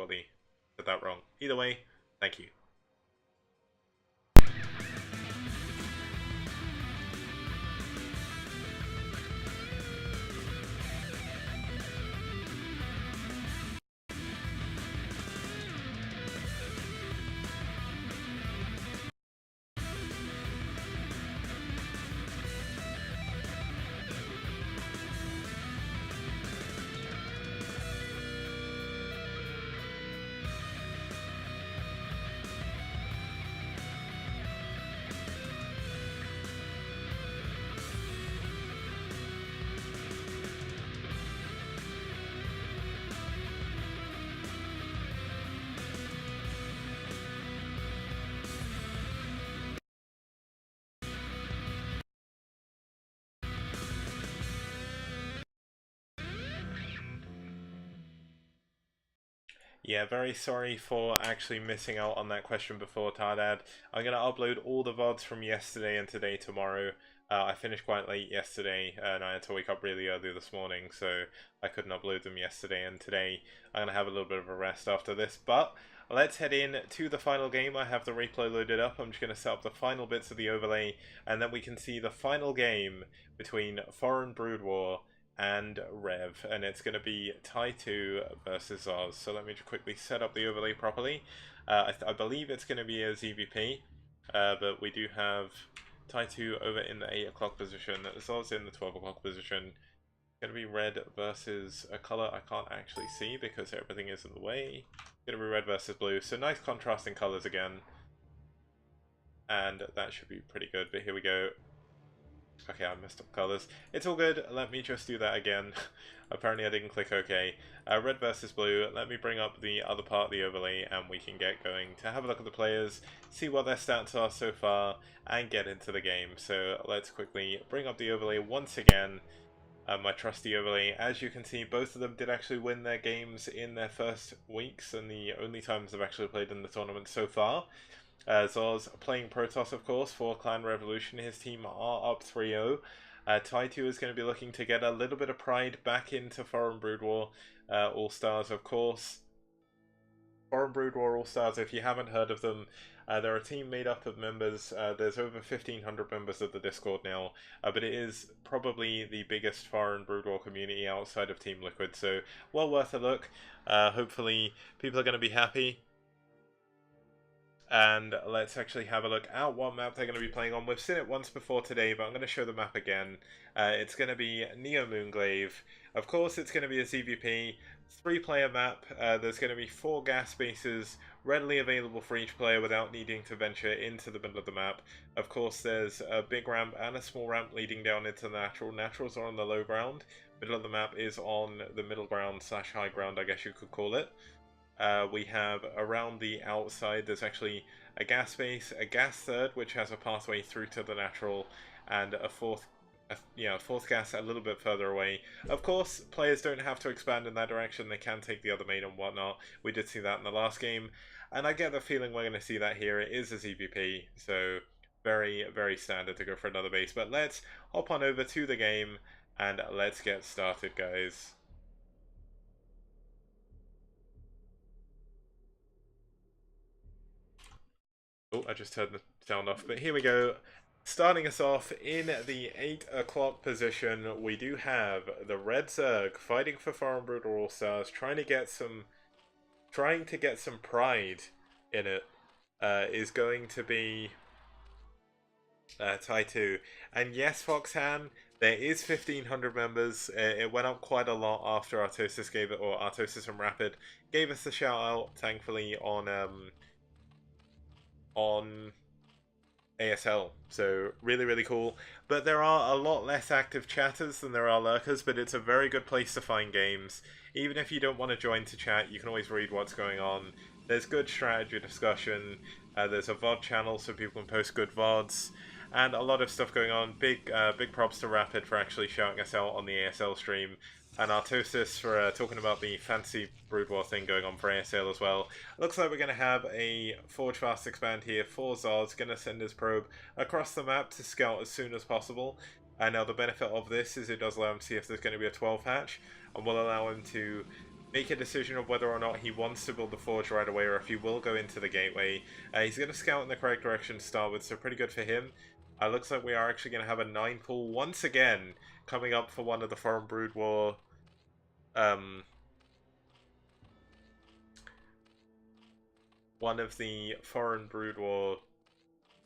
probably said that wrong. Either way, thank you. Yeah, very sorry for actually missing out on that question before, Tardad. I'm going to upload all the VODs from yesterday and today tomorrow. I finished quite late yesterday, and I had to wake up really early this morning, so I couldn't upload them yesterday and today. I'm going to have a little bit of a rest after this, but let's head in to the final game. I have the replay loaded up. I'm just going to set up the final bits of the overlay, and then we can see the final game between Foreign Brood War and ReV, and it's going to be Ty2 versus XzOz. So let me just quickly set up the overlay properly. I believe it's going to be a ZVP, but we do have Ty2 over in the 8 o'clock position, XzOz in the 12 o'clock position. It's going to be red versus a color I can't actually see because everything is in the way. It's going to be red versus blue, so nice contrasting colors again. And that should be pretty good, but here we go. Okay, I messed up colors. It's all good. Let me just do that again. Apparently I didn't click OK. Red versus blue. Let me bring up the other part of the overlay and we can get going to have a look at the players, see what their stats are so far, and get into the game. So let's quickly bring up the overlay once again. My trusty overlay. As you can see, both of them did actually win their games in their first weeks, and the only times they've actually played in the tournament so far. XzOz playing Protoss, of course, for Clan Revolution. His team are up 3-0. Ty2 is going to be looking to get a little bit of pride back into Foreign Brood War All-Stars, of course. Foreign Brood War All-Stars, if you haven't heard of them, they're a team made up of members. There's over 1,500 members of the Discord now, but it is probably the biggest Foreign Brood War community outside of Team Liquid, so well worth a look. Hopefully people are going to be happy. And let's actually have a look at what map they're going to be playing on. We've seen it once before today, but I'm going to show the map again. It's going to be Neo Moon Glaive. Of course, it's going to be a ZVP, 3-player map. There's going to be 4 gas spaces readily available for each player without needing to venture into the middle of the map. Of course, there's a big ramp and a small ramp leading down into the natural. Naturals are on the low ground. Middle of the map is on the middle ground / high ground, I guess you could call it. We have around the outside, there's actually a gas space, a gas third, which has a pathway through to the natural, and a fourth gas a little bit further away. Of course, players don't have to expand in that direction. They can take the other main and whatnot. We did see that in the last game, and I get the feeling we're going to see that here. It is a ZVP, so very, very standard to go for another base. But let's hop on over to the game, and let's get started, guys. Oh, I just turned the sound off, but here we go. Starting us off in the 8 o'clock position, we do have the Red Zerg fighting for Foreign Brood All Stars, trying to get some pride in it. Is going to be Ty2, and yes, Foxhan, there is 1,500 members. It went up quite a lot after Artosis gave it, or Artosis and Rapid gave us the shout out, thankfully, on ASL, so really, really cool. But there are a lot less active chatters than there are lurkers, but it's a very good place to find games. Even if you don't want to join to chat, you can always read what's going on. There's good strategy discussion, there's a VOD channel so people can post good VODs, and a lot of stuff going on. Big props to Rapid for actually shouting us out on the ASL stream, and Artosis for talking about the fancy Brood War thing going on for ASL as well. Looks like we're going to have a Forge Fast expand here for XzOz, going to send his probe across the map to scout as soon as possible. And now the benefit of this is it does allow him to see if there's going to be a 12 hatch, and will allow him to make a decision of whether or not he wants to build the forge right away or if he will go into the gateway. He's going to scout in the correct direction to start with, so pretty good for him. Looks like we are actually going to have a 9 pull once again coming up for one of the Foreign Brood War one of the Foreign Brood War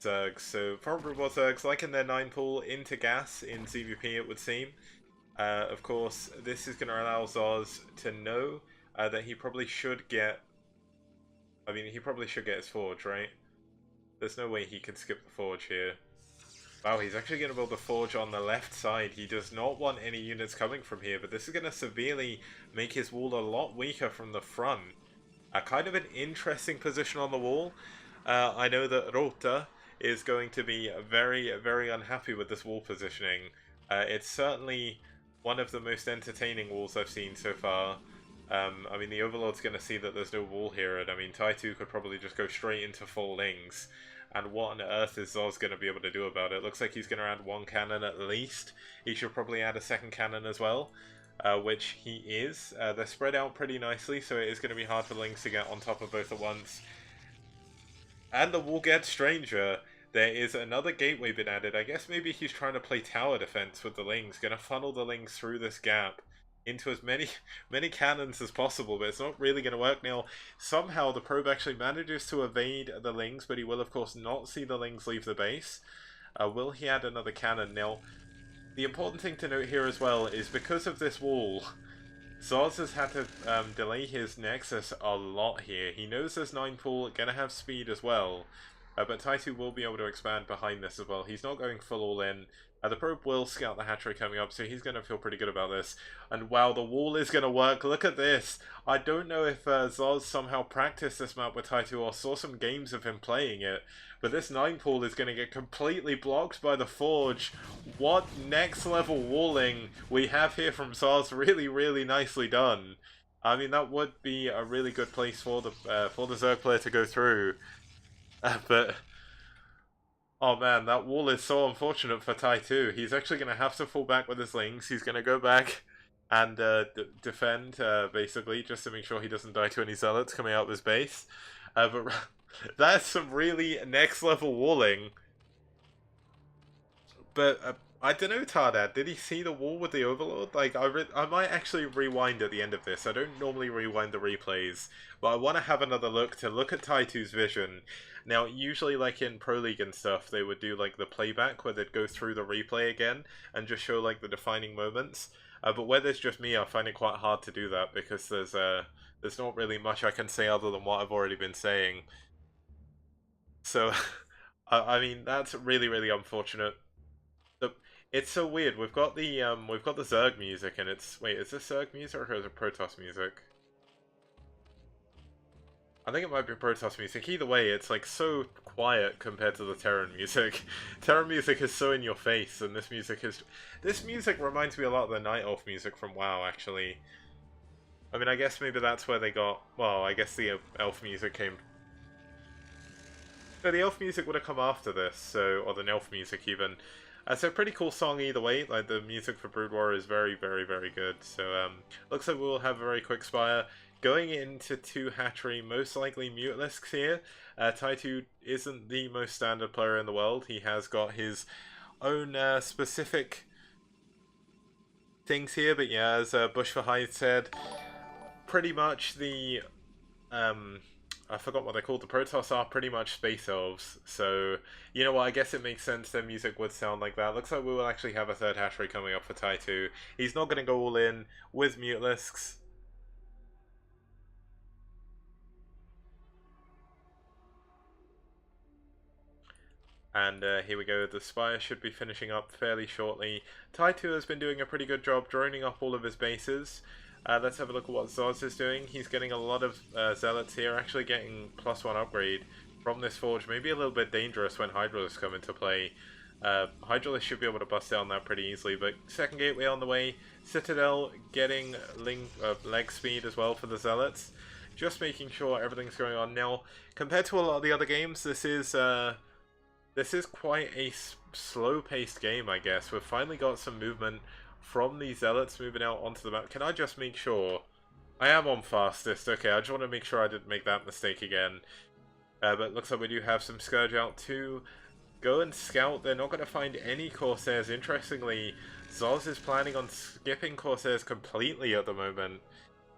Zergs. So Foreign Brood War Zergs liking their 9 pull into gas in ZVP, it would seem. Of course, this is going to allow XzOz to know that he probably should get... I mean, he probably should get his forge, right? There's no way he can skip the forge here. Wow, he's actually going to build the forge on the left side. He does not want any units coming from here, but this is going to severely make his wall a lot weaker from the front. Kind of an interesting position on the wall. I know that Rota is going to be very, very unhappy with this wall positioning. It's certainly one of the most entertaining walls I've seen so far. I mean, the Overlord's going to see that there's no wall here, and I mean, Ty2 could probably just go straight into full Lings. And what on earth is XzOz going to be able to do about it? Looks like he's going to add 1 cannon at least. He should probably add a 2nd cannon as well, which he is. They're spread out pretty nicely, so it is going to be hard for Lings to get on top of both at once. And the wall gets stranger. There is another gateway been added. I guess maybe he's trying to play tower defense with the Lings. Going to funnel the Lings through this gap into as many cannons as possible, but it's not really going to work. Now, somehow the probe actually manages to evade the Lings, but he will of course not see the Lings leave the base. Will he add another cannon? Now, the important thing to note here as well is because of this wall, XzOz has had to delay his Nexus a lot here. He knows there's 9 pull, gonna have speed as well, but Ty2 will be able to expand behind this as well. He's not going full all in. The probe will scout the hatchery coming up, so he's going to feel pretty good about this. And wow, the wall is going to work. Look at this. I don't know if XzOz somehow practiced this map with Ty2 or saw some games of him playing it, but this 9 pull is going to get completely blocked by the forge. What next level walling we have here from XzOz. Really, really nicely done. I mean, that would be a really good place for the Zerg player to go through. But... oh man, that wall is so unfortunate for Ty2. He's actually going to have to fall back with his Lings. He's going to go back and defend, basically, just to make sure he doesn't die to any Zealots coming out of his base. But that's some really next level walling. But I don't know, Tardad, did he see the wall with the Overlord? Like, I might actually rewind at the end of this. I don't normally rewind the replays, but I want to have another look at Ty2's vision. Now, usually, like in Pro League and stuff, they would do like the playback where they'd go through the replay again and just show like the defining moments. But where there's just me, I find it quite hard to do that because there's not really much I can say other than what I've already been saying. So, I mean, that's really, really unfortunate. It's so weird. We've got the Zerg music, and it's... wait, is this Zerg music or is it Protoss music? I think it might be Protoss music. Either way, it's like so quiet compared to the Terran music. Terran music is so in your face, and this music is... this music reminds me a lot of the Night Elf music from WoW, actually. I mean, I guess maybe that's where they got... well, I guess the Elf music came... so the Elf music would have come after this, so... or the Nelf music, even. It's a pretty cool song either way. Like, the music for Brood War is very, very, very good. So, looks like we'll have a very quick spire. Going into 2 hatchery, most likely Mutalisks here. Ty2 isn't the most standard player in the world. He has got his own specific things here. But yeah, as Bush for Hyde said, pretty much the... I forgot what they're called. The Protoss are pretty much space elves. So, you know what, I guess it makes sense their music would sound like that. Looks like we will actually have a 3rd hatchery coming up for Ty2. He's not going to go all in with Mutalisks. And here we go, the Spire should be finishing up fairly shortly. Ty2 has been doing a pretty good job droning up all of his bases. Let's have a look at what XzOz is doing. He's getting a lot of Zealots here, actually getting +1 upgrade from this forge. Maybe a little bit dangerous when Hydralisks come into play. Hydralisks should be able to bust down that pretty easily, but 2nd gateway on the way. Citadel getting leg speed as well for the Zealots. Just making sure everything's going on. Now, compared to a lot of the other games, this is quite a slow-paced game, I guess. We've finally got some movement from the Zealots moving out onto the map. Can I just make sure I am on fastest. Okay, I just want to make sure I didn't make that mistake again. But it looks like we do have some Scourge out to go and scout. They're not going to find any Corsairs. Interestingly, XzOz is planning on skipping Corsairs completely at the moment.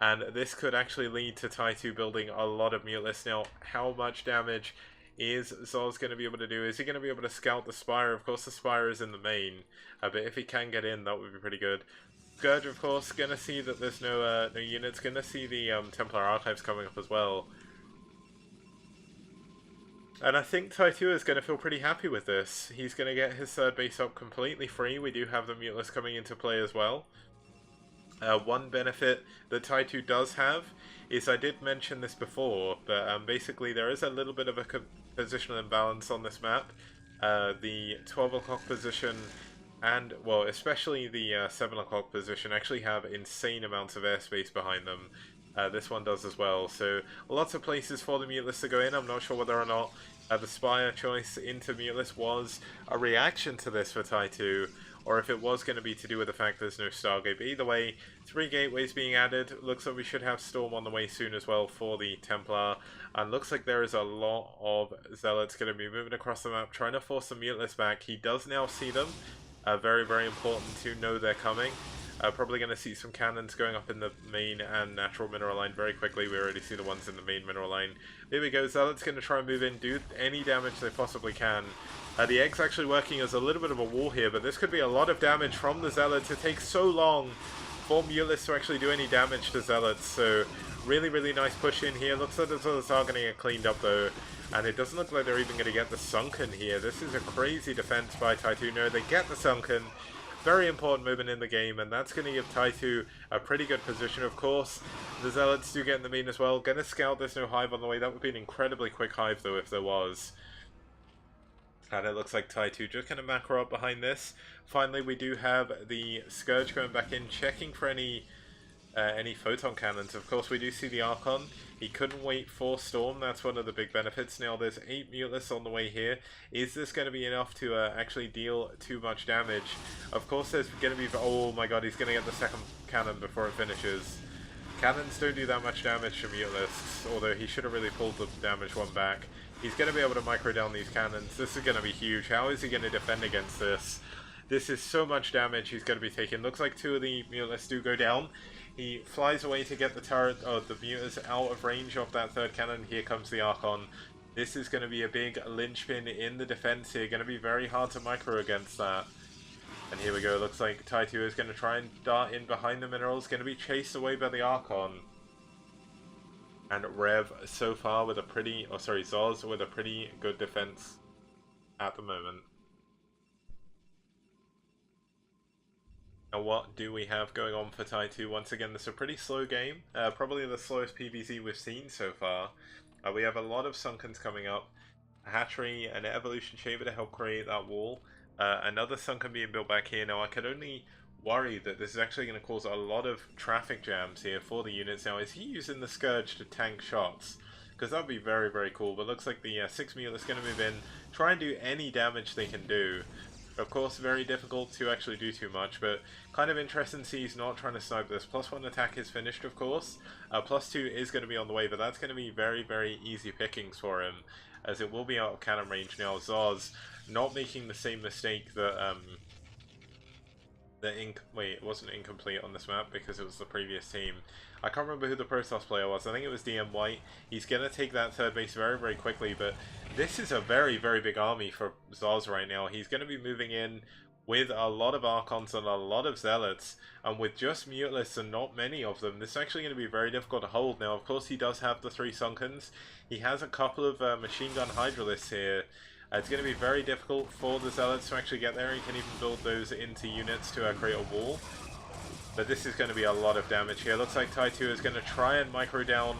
And this could actually lead to Ty2 building a lot of Muteless. Now, how much damage is XzOz going to be able to do? Is he going to be able to scout the Spire? Of course, the Spire is in the main. But if he can get in, that would be pretty good. Scourge, of course, going to see that there's no units. Going to see the Templar Archives coming up as well. And I think Ty2 is going to feel pretty happy with this. He's going to get his third base up completely free. We do have the Muteless coming into play as well. One benefit that Ty2 does have is, I did mention this before, but basically there is a little bit of a positional imbalance on this map. The 12 o'clock position and, well, especially the 7 o'clock position actually have insane amounts of airspace behind them. This one does as well, so lots of places for the Muteless to go in. I'm not sure whether or not the Spire choice into Muteless was a reaction to this for Ty2, or if it was going to be to do with the fact there's no Stargate. But either way, 3 gateways being added. Looks like we should have Storm on the way soon as well for the Templar. And looks like there is a lot of Zealots going to be moving across the map, trying to force the Muteless back. He does now see them. Very, very important to know they're coming. Probably going to see some cannons going up in the main and natural mineral line very quickly. We already see the ones in the main mineral line. There we go. Zealot's going to try and move in, do any damage they possibly can. The Egg's actually working as a little bit of a wall here, but this could be a lot of damage from the Zealots. It takes so long for Muteless to actually do any damage to Zealots, so really, really nice push in here. Looks like the Zealots are going to get cleaned up though, and it doesn't look like they're even going to get the Sunken here. This is a crazy defense by Ty2. No, they get the Sunken. Very important movement in the game, and that's going to give Ty2 a pretty good position. Of course, the Zealots do get in the main as well. Going to scout, there's no hive on the way. That would be an incredibly quick hive though if there was. And it looks like Ty2 just going to macro up behind this. Finally, we do have the Scourge going back in, checking for any photon cannons. Of course, we do see the Archon. He couldn't wait for Storm. That's one of the big benefits. Now, there's 8 Muteless on the way here. Is this going to be enough to actually deal too much damage? Of course, there's going to be... Oh my god, he's going to get the second cannon before it finishes. Cannons don't do that much damage to Muteless, although he should have really pulled the damage one back. He's going to be able to micro down these cannons. This is going to be huge. How is he going to defend against this? This is so much damage he's going to be taking. Looks like 2 of the Muteless do go down. He flies away to get the turret, the Muteless out of range of that third cannon. Here comes the Archon. This is going to be a big linchpin in the defense here. Going to be very hard to micro against that. And here we go. Looks like Ty2 is going to try and dart in behind the minerals. Going to be chased away by the Archon. And ReV so far with a pretty, XzOz with a pretty good defense at the moment. Now what do we have going on for Ty2? Once again, this is a pretty slow game. Probably the slowest PvZ we've seen so far. We have a lot of Sunkens coming up. A hatchery, an evolution chamber to help create that wall. Another Sunken being built back here. Now I could only worry that this is actually going to cause a lot of traffic jams here for the units. Now, is he using the Scourge to tank shots? Because that would be very, very cool. But looks like the 6 Mule is going to move in, try and do any damage they can do. Of course, very difficult to actually do too much, but kind of interesting to see he's not trying to snipe this. +1 attack is finished, of course. +2 is going to be on the way, but that's going to be very, very easy pickings for him, as it will be out of cannon range now. XzOz not making the same mistake that wait, it wasn't incomplete on this map because it was the previous team. I can't remember who the Protoss player was. I think it was DM White. He's going to take that third base very, very quickly, but this is a very, very big army for XzOz right now. He's going to be moving in with a lot of Archons and a lot of Zealots, and with just Muteless and not many of them, this is actually going to be very difficult to hold. Now, of course, he does have the 3 Sunkens. He has a couple of machine gun Hydralisks here. It's going to be very difficult for the Zealots to actually get there. He can even build those into units to create a wall. But this is going to be a lot of damage here. Looks like Ty2 is going to try and micro down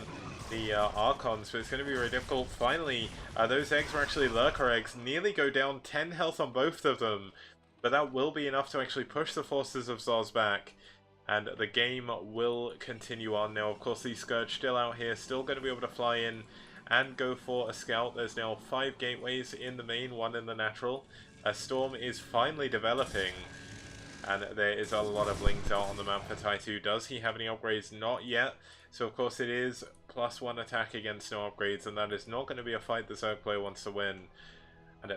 the Archons, but it's going to be very difficult. Finally, those eggs were actually Lurker eggs. Nearly go down 10 health on both of them. But that will be enough to actually push the forces of XzOz back. And the game will continue on. Now, of course, these Scourge still out here. Still going to be able to fly in and go for a scout. There's now 5 gateways in the main, 1 in the natural. A Storm is finally developing, and there is a lot of links out on the map for Ty2. Does he have any upgrades? Not yet. So of course it is +1 attack against no upgrades, and that is not going to be a fight the Zerg player wants to win. And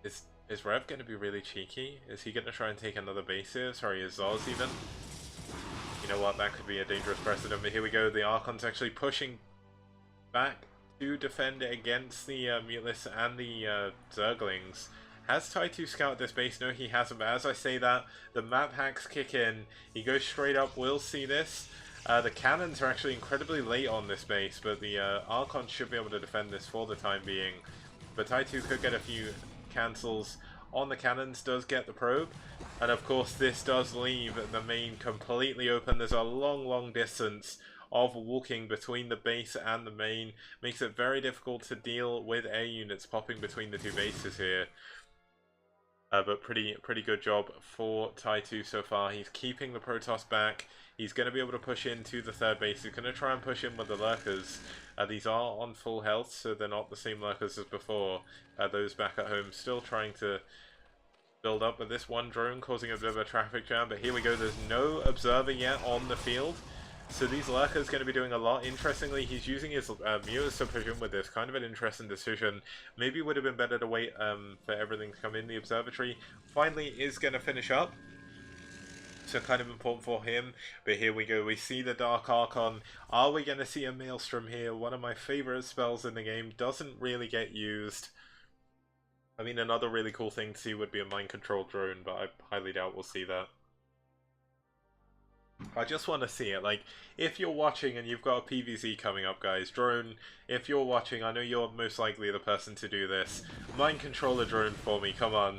is ReV going to be really cheeky? Is he going to try and take another base here? Sorry, is XzOz even? You know what, that could be a dangerous precedent, but here we go. The Archon's actually pushing back to defend against the Muteless and the Zerglings. Has Ty2 scouted this base? No, he hasn't, but as I say that, the map hacks kick in. He goes straight up, we'll see this. The cannons are actually incredibly late on this base, but the Archon should be able to defend this for the time being. But Ty2 could get a few cancels on the cannons, does get the probe, and of course this does leave the main completely open. There's a long distance of walking between the base and the main, makes it very difficult to deal with air units popping between the two bases here. But pretty good job for Ty2 so far. He's keeping the Protoss back. He's going to be able to push into the third base. He's going to try and push in with the Lurkers. These are on full health, so they're not the same Lurkers as before. Those back at home still trying to build up with this one drone, causing a bit of a traffic jam. But here we go. There's no observer yet on the field. So these Lurkers going to be doing a lot. Interestingly, he's using his Mewers to push in with this. Kind of an interesting decision. Maybe it would have been better to wait for everything to come in. The observatory finally is going to finish up. So kind of important for him. But here we go. We see the Dark Archon. Are we going to see a Maelstrom here? One of my favorite spells in the game. Doesn't really get used. I mean, another really cool thing to see would be a mind control drone, but I highly doubt we'll see that. I just want to see it. Like, if you're watching and you've got a PvZ coming up, guys, drone, if you're watching, I know you're most likely the person to do this. Mind control a drone for me, come on.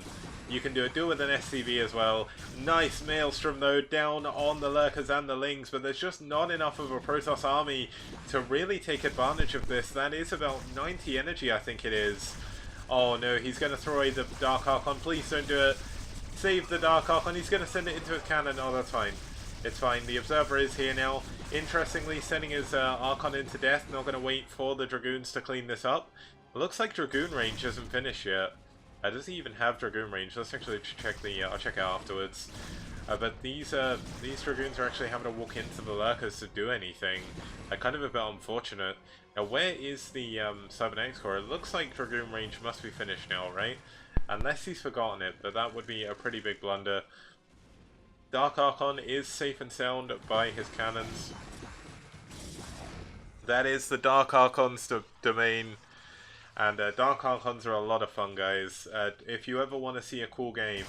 You can do it. Do it with an SCV as well. Nice Maelstrom, though, down on the Lurkers and the Lings, but there's just not enough of a Protoss army to really take advantage of this. That is about 90 energy, I think it is. Oh, no, he's going to throw away the Dark Archon. Please don't do it. Save the Dark Archon. He's going to send it into his cannon. Oh, that's fine. It's fine. The Observer is here now. Interestingly, sending his Archon into death. Not going to wait for the Dragoons to clean this up. It looks like Dragoon range isn't finished yet. Does he even have Dragoon range? Let's actually check the. I'll check it out afterwards. But these Dragoons are actually having to walk into the Lurkers to do anything. Kind of a bit unfortunate. Now, where is the Cybernetics Core? It looks like Dragoon range must be finished now, right? Unless he's forgotten it, but that would be a pretty big blunder. Dark Archon is safe and sound by his cannons. That is the Dark Archon's domain. And Dark Archons are a lot of fun, guys. If you ever want to see a cool game,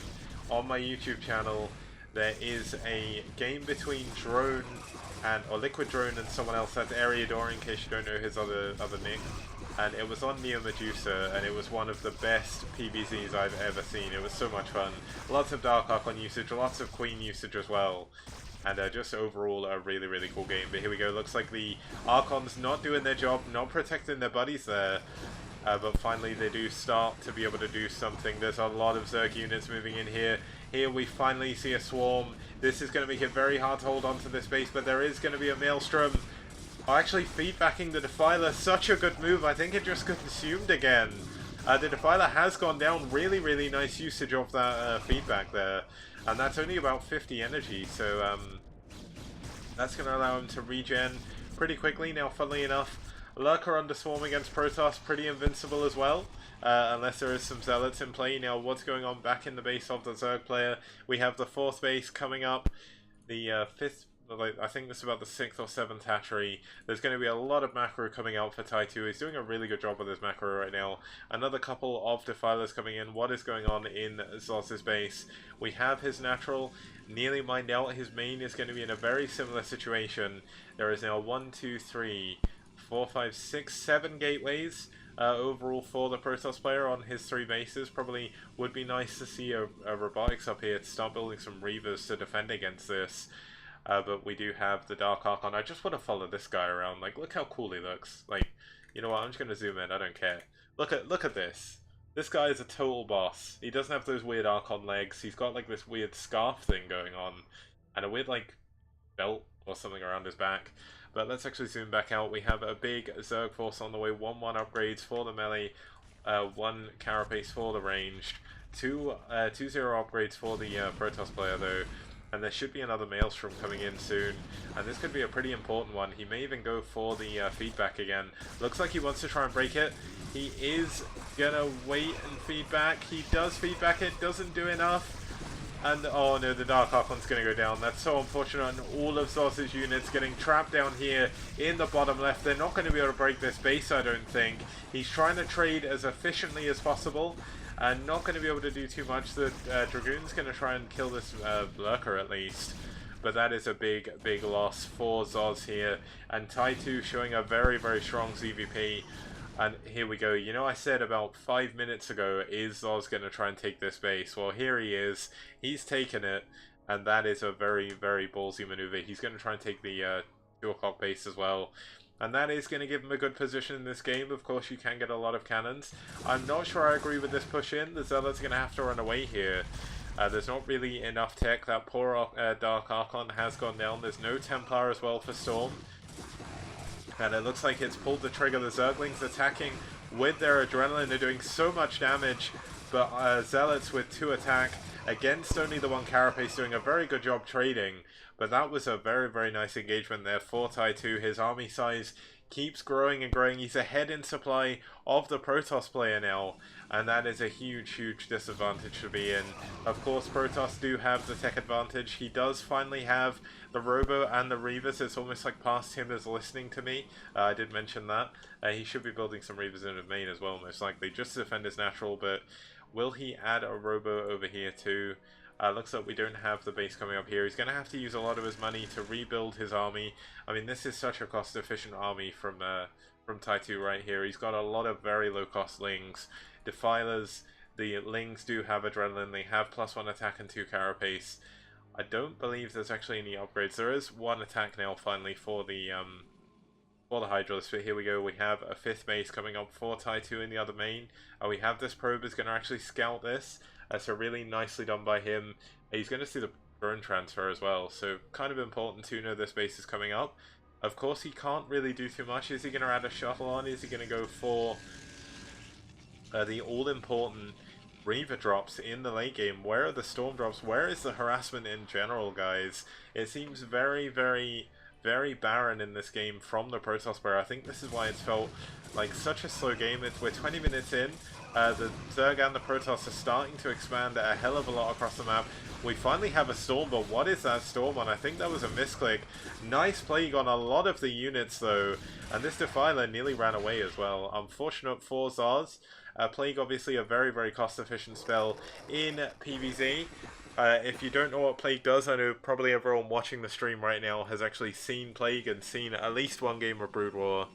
on my YouTube channel, there is a game between Drone or Liquid Drone and someone else. That's Ariador, in case you don't know his other nick. And it was on Neo Medusa, and it was one of the best PvZs I've ever seen. It was so much fun. Lots of Dark Archon usage, lots of Queen usage as well. And just overall a really cool game. But here we go. Looks like the Archon's not doing their job, not protecting their buddies there. But finally they do start to be able to do something. There's a lot of Zerg units moving in here. Here we finally see a swarm. This is going to make it very hard to hold on to this base, but there is going to be a Maelstrom. Oh, actually feedbacking the Defiler, such a good move. I think it just consumed again. The Defiler has gone down. Really nice usage of that feedback there. And that's only about 50 energy, so that's going to allow him to regen pretty quickly. Now, funnily enough, Lurker under Swarm against Protoss, pretty invincible as well. Unless there is some Zealots in play. Now, what's going on back in the base of the Zerg player? We have the 4th base coming up. The 5th... I think this is about the 6th or 7th hatchery. There's going to be a lot of macro coming out for Ty2. He's doing a really good job with his macro right now. Another couple of Defilers coming in. What is going on in XzOz's base? We have his natural nearly mined out. His main is going to be in a very similar situation. There is now 1, 2, 3, 4, 5, 6, 7 gateways overall for the Protoss player on his 3 bases. Probably would be nice to see a robotics up here to start building some Reavers to defend against this. But we do have the Dark Archon. I just want to follow this guy around. Like, look how cool he looks. Like, you know what? I'm just going to zoom in. I don't care. Look at this. This guy is a total boss. He doesn't have those weird Archon legs. He's got, like, this weird scarf thing going on. And a weird, like, belt or something around his back. But let's actually zoom back out. We have a big Zerg force on the way. 1-1 upgrades for the melee. 1 carapace for the ranged. 2-0 upgrades for the Protoss player, though. and there should be another Maelstrom coming in soon, and this could be a pretty important one. He may even go for the feedback again. Looks like he wants to try and break it. He is gonna wait and feedback. He does feedback it, doesn't do enough. And oh no, the Dark Archon's going to go down. That's so unfortunate, and all of XzOz's units getting trapped down here in the bottom left. They're not going to be able to break this base, I don't think. He's trying to trade as efficiently as possible, and not going to be able to do too much. The Dragoon's going to try and kill this Lurker at least. But that is a big loss for XzOz here. And Ty2 showing a very, very strong ZVP. And here we go. You know, I said about 5 minutes ago, is XzOz going to try and take this base? Well, here he is. He's taken it, and that is a very, very ballsy maneuver. He's going to try and take the 2 o'clock base as well. And that is going to give him a good position in this game. Of course, you can get a lot of cannons. I'm not sure I agree with this push in. The Zealot's going to have to run away here. There's not really enough tech. That poor Dark Archon has gone down. There's no Templar as well for Storm. And it looks like it's pulled the trigger. The Zerglings attacking with their Adrenaline. They're doing so much damage. But Zealots with 2 attack against only the 1 Carapace, doing a very good job trading. But that was a very, very nice engagement there for Ty2. His army size keeps growing and growing. He's ahead in supply of the Protoss player now. And that is a huge, huge disadvantage to be in. Of course, Protoss do have the tech advantage. He does finally have the Robo and the Reavers. It's almost like past him is listening to me. I did mention that. He should be building some Reavers in his main as well, most likely, just to defend his natural. But will he add a Robo over here too? Looks like we don't have the base coming up here. He's going to have to use a lot of his money to rebuild his army. I mean, this is such a cost-efficient army from Ty2 right here. He's got a lot of very low-cost Lings. Defilers, the Lings do have Adrenaline. They have +1 attack and 2 Carapace. I don't believe there's actually any upgrades. There is 1 attack now, finally, for the Hydralisk. But here we go. We have a 5th base coming up for Ty2 in the other main. We have this probe is going to actually scout this. So really nicely done by him. He's going to see the drone transfer as well. So kind of important to know this base is coming up. Of course, he can't really do too much. Is he going to add a shuttle on? Is he going to go for the all-important Reaver drops in the late game? Where are the Storm drops? Where is the harassment in general, guys? It seems very, very, very barren in this game from the Protoss player. I think this is why it's felt like such a slow game. We're 20 minutes in. The Zerg and the Protoss are starting to expand a hell of a lot across the map. We finally have a Storm, but what is that Storm on? I think that was a misclick. Nice Plague on a lot of the units, though. And this Defiler nearly ran away as well. Unfortunate for XzOz. Plague, obviously, a very, very cost-efficient spell in PvZ. If you don't know what Plague does, I know probably everyone watching the stream right now has actually seen Plague and seen at least 1 game of Brood War.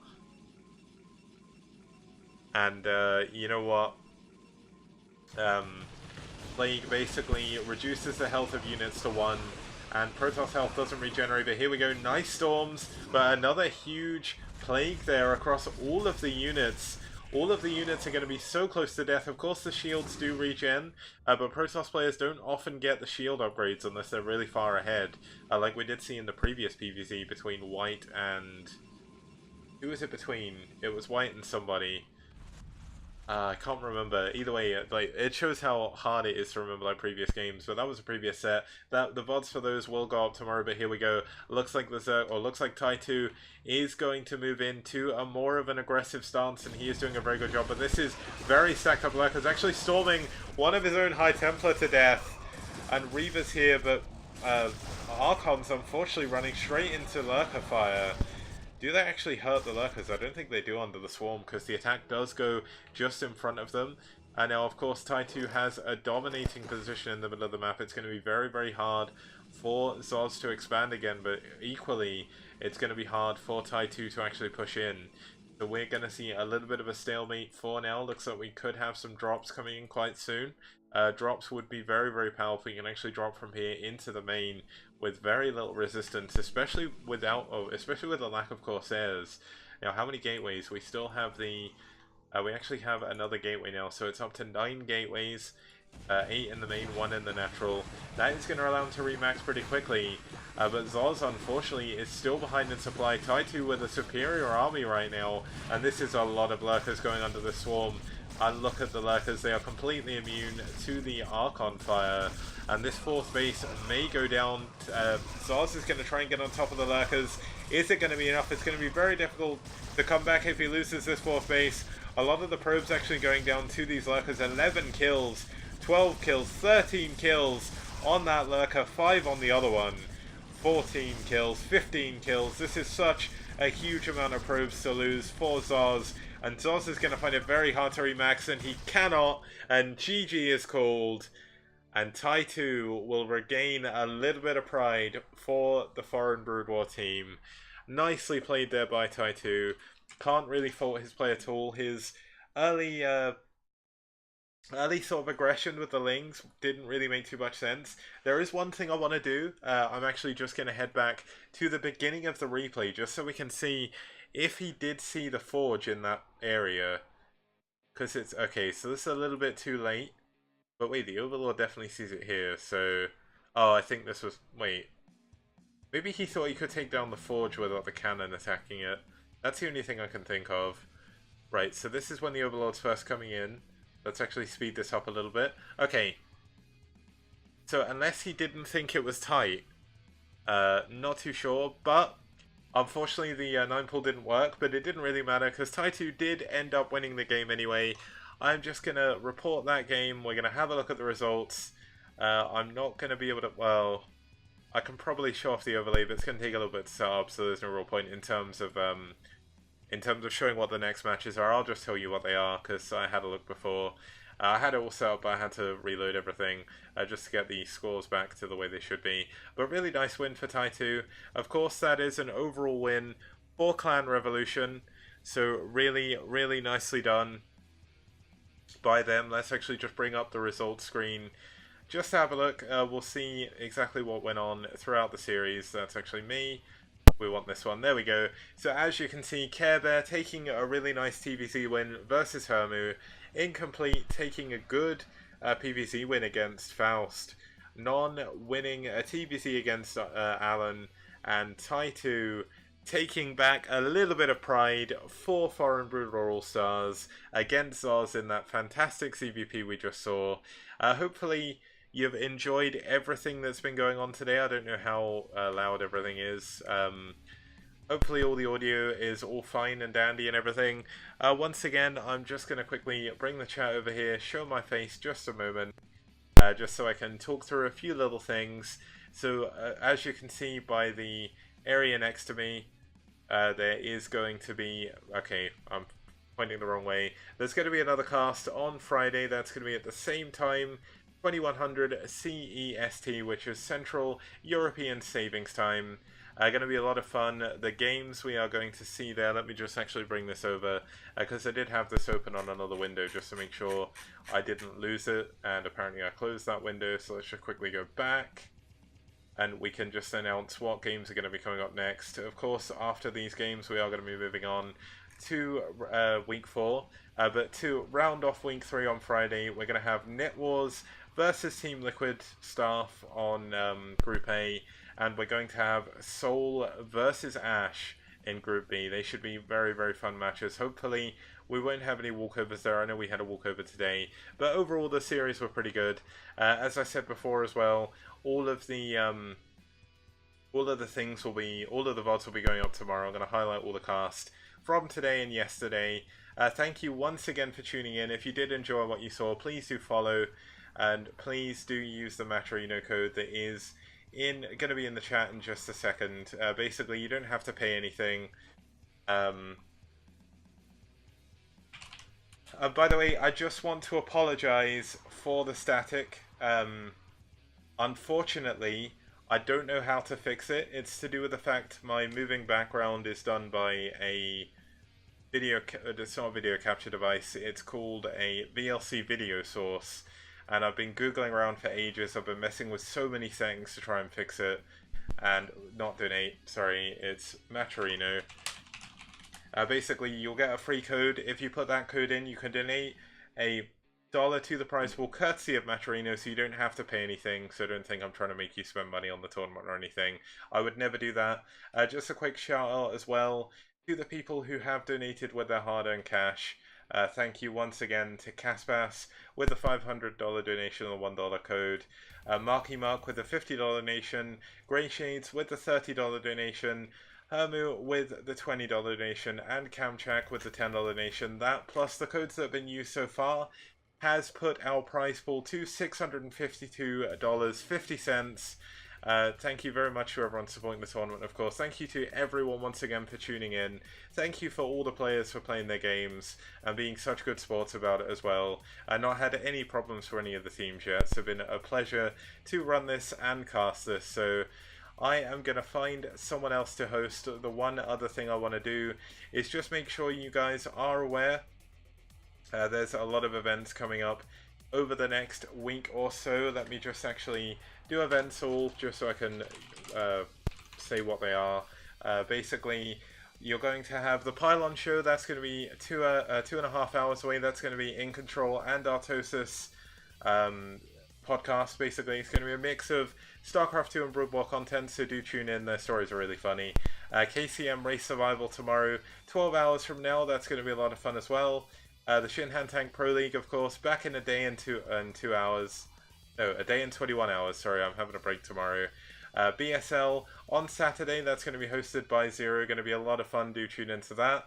And you know what? Plague basically reduces the health of units to 1, and Protoss health doesn't regenerate. But here we go, nice Storms, but another huge Plague there across all of the units. All of the units are going to be so close to death. Of course, the shields do regen, but Protoss players don't often get the shield upgrades unless they're really far ahead, like we did see in the previous PvZ between White and... who was it between? It was White and somebody. I can't remember. Either way, like, it shows how hard it is to remember like previous games. But that was a previous set. The VODs for those will go up tomorrow. But here we go. Looks like looks like Ty2 is going to move into a more of an aggressive stance, and he is doing a very good job. But this is very stacked up Lurkers, actually storming one of his own High Templar to death, and Reaver's here, but Archon's unfortunately running straight into Lurker fire. Do they actually hurt the Lurkers? I don't think they do under the Swarm, because the attack does go just in front of them. And now, of course, Ty2 has a dominating position in the middle of the map. It's going to be very, very hard for XzOz to expand again, but equally, it's going to be hard for Ty2 to actually push in. So we're going to see a little bit of a stalemate for now. Looks like we could have some drops coming in quite soon. Drops would be very, very powerful. You can actually drop from here into the main with very little resistance, especially with the lack of Corsairs. Now, how many gateways? We still have the... we actually have another gateway now, so it's up to 9 gateways. 8 in the main, 1 in the natural. That is going to allow him to remax pretty quickly. But XzOz, unfortunately, is still behind in supply. Ty2 with a superior army right now, and this is a lot of Lurkers going under the Swarm. And look at the lurkers, they are completely immune to the Archon fire. And this fourth base may go down. XzOz is going to try and get on top of the lurkers. Is it going to be enough? It's going to be very difficult to come back if he loses this fourth base. A lot of the probes actually going down to these lurkers. 11 kills, 12 kills, 13 kills on that lurker, 5 on the other one. 14 kills, 15 kills. This is such a huge amount of probes to lose for XzOz. And XzOz is going to find it very hard to remax, and he cannot. And GG is called. And Ty2 will regain a little bit of pride for the Foreign Brood War team. Nicely played there by Ty2. Can't really fault his play at all. His early sort of aggression with the Lings didn't really make too much sense. There is one thing I want to do. I'm actually just going to head back to the beginning of the replay just so we can see if he did see the forge in that area. Because it's... Okay, so this is a little bit too late. But wait, the Overlord definitely sees it here, so... Oh, I think this was... Wait. Maybe he thought he could take down the forge without the cannon attacking it. That's the only thing I can think of. Right, so this is when the Overlord's first coming in. Let's actually speed this up a little bit. Okay. So, unless he didn't think it was tight. Not too sure, but... Unfortunately, the 9-pull didn't work, but it didn't really matter, because Ty2 did end up winning the game anyway. I'm just going to report that game. We're going to have a look at the results. I'm not going to be able to... Well, I can probably show off the overlay, but it's going to take a little bit to set up, so there's no real point in terms of showing what the next matches are. I'll just tell you what they are, because I had a look before. I had it all set up, but I had to reload everything just to get the scores back to the way they should be. But really nice win for Ty2. Of course, that is an overall win for Clan Revolution. So really, really nicely done by them. Let's actually just bring up the results screen. Just to have a look, we'll see exactly what went on throughout the series. That's actually me. We want this one. There we go. So as you can see, Care Bear taking a really nice TVC win versus Hermu. Incomplete taking a good PVC win against Faust. Non winning a TVC against Alan. And Ty2 taking back a little bit of pride for Foreign Brood War All-Stars against XzOz in that fantastic CVP we just saw. Hopefully you've enjoyed everything that's been going on today. I don't know how loud everything is. Hopefully all the audio is all fine and dandy and everything. Once again, I'm just going to quickly bring the chat over here, show my face just a moment, just so I can talk through a few little things. So as you can see by the area next to me, there is going to be... Okay, I'm pointing the wrong way. There's going to be another cast on Friday. That's going to be at the same time, 2100 CEST, which is Central European Savings Time. Going to be a lot of fun. The games we are going to see there, let me just actually bring this over, because I did have this open on another window just to make sure I didn't lose it, and apparently I closed that window, so let's just quickly go back, and we can just announce what games are going to be coming up next. Of course, after these games we are going to be moving on to week 4, but to round off week 3 on Friday, we're going to have Net Wars versus Team Liquid staff on Group A, and we're going to have Soul versus Ash in Group B. They should be very, very fun matches. Hopefully we won't have any walkovers there. I know we had a walkover today, but overall the series were pretty good. As I said before as well, all of the things will be, all of the VODs will be going up tomorrow. I'm going to highlight all the cast from today and yesterday. Thank you once again for tuning in. If you did enjoy what you saw, please do follow, and please do use the Matrino code that is going to be in the chat in just a second. Basically, you don't have to pay anything. By the way, I just want to apologize for the static. Unfortunately, I don't know how to fix it. It's to do with the fact my moving background is done by a video, it's not a video capture device, it's called a VLC video source. And I've been googling around for ages. I've been messing with so many settings to try and fix it. And not donate, sorry, it's Matrino. Basically, you'll get a free code. If you put that code in, you can donate $1 to the prize pool courtesy of Matrino, so you don't have to pay anything. So don't think I'm trying to make you spend money on the tournament or anything. I would never do that. Just a quick shout out as well to the people who have donated with their hard-earned cash. Thank you once again to Caspas with a $500 donation and a $1 code. Marky Mark with a $50 donation. Grey Shades with the $30 donation. Hermu with the $20 donation. And Camchak with the $10 donation. That plus the codes that have been used so far has put our prize pool to $652.50. Thank you very much to everyone supporting the tournament, of course. Thank you to everyone once again for tuning in. Thank you for all the players for playing their games and being such good sports about it as well. I've not had any problems for any of the teams yet. It's been a pleasure to run this and cast this. So I am going to find someone else to host. The one other thing I want to do is just make sure you guys are aware. There's a lot of events coming up over the next week or so. Let me just actually do events all just so I can say what they are. Basically, you're going to have the Pylon show. That's going to be 2.5 hours away. That's going to be In Control and Artosis podcast. Basically, it's going to be a mix of StarCraft 2 and Brood War content, so do tune in. Their stories are really funny. KCM Race Survival tomorrow, 12 hours from now. That's going to be a lot of fun as well. The Shin Han Tank Pro League, of course, back in a day and 2 hours. No, a day and 21 hours. Sorry, I'm having a break tomorrow. BSL on Saturday. That's going to be hosted by Zero. Going to be a lot of fun. Do tune into that.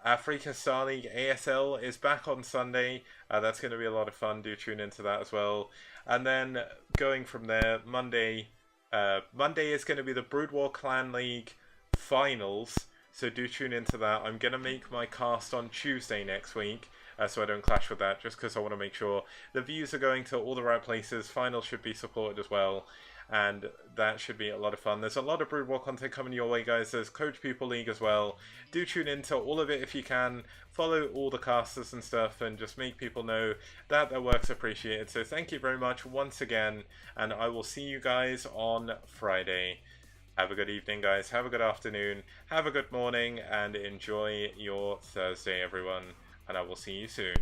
Africa Star League ASL is back on Sunday. That's going to be a lot of fun. Do tune into that as well. And then going from there, Monday is going to be the Brood War Clan League finals. So do tune into that. I'm going to make my cast on Tuesday next week, so I don't clash with that, just because I want to make sure the views are going to all the right places. Finals should be supported as well, and that should be a lot of fun. There's a lot of Brood War content coming your way, guys. There's Coach People League as well. Do tune into all of it if you can. Follow all the casters and stuff, and just make people know that their work's appreciated. So thank you very much once again, and I will see you guys on Friday. Have a good evening, guys. Have a good afternoon. Have a good morning, and enjoy your Thursday, everyone. And I will see you soon.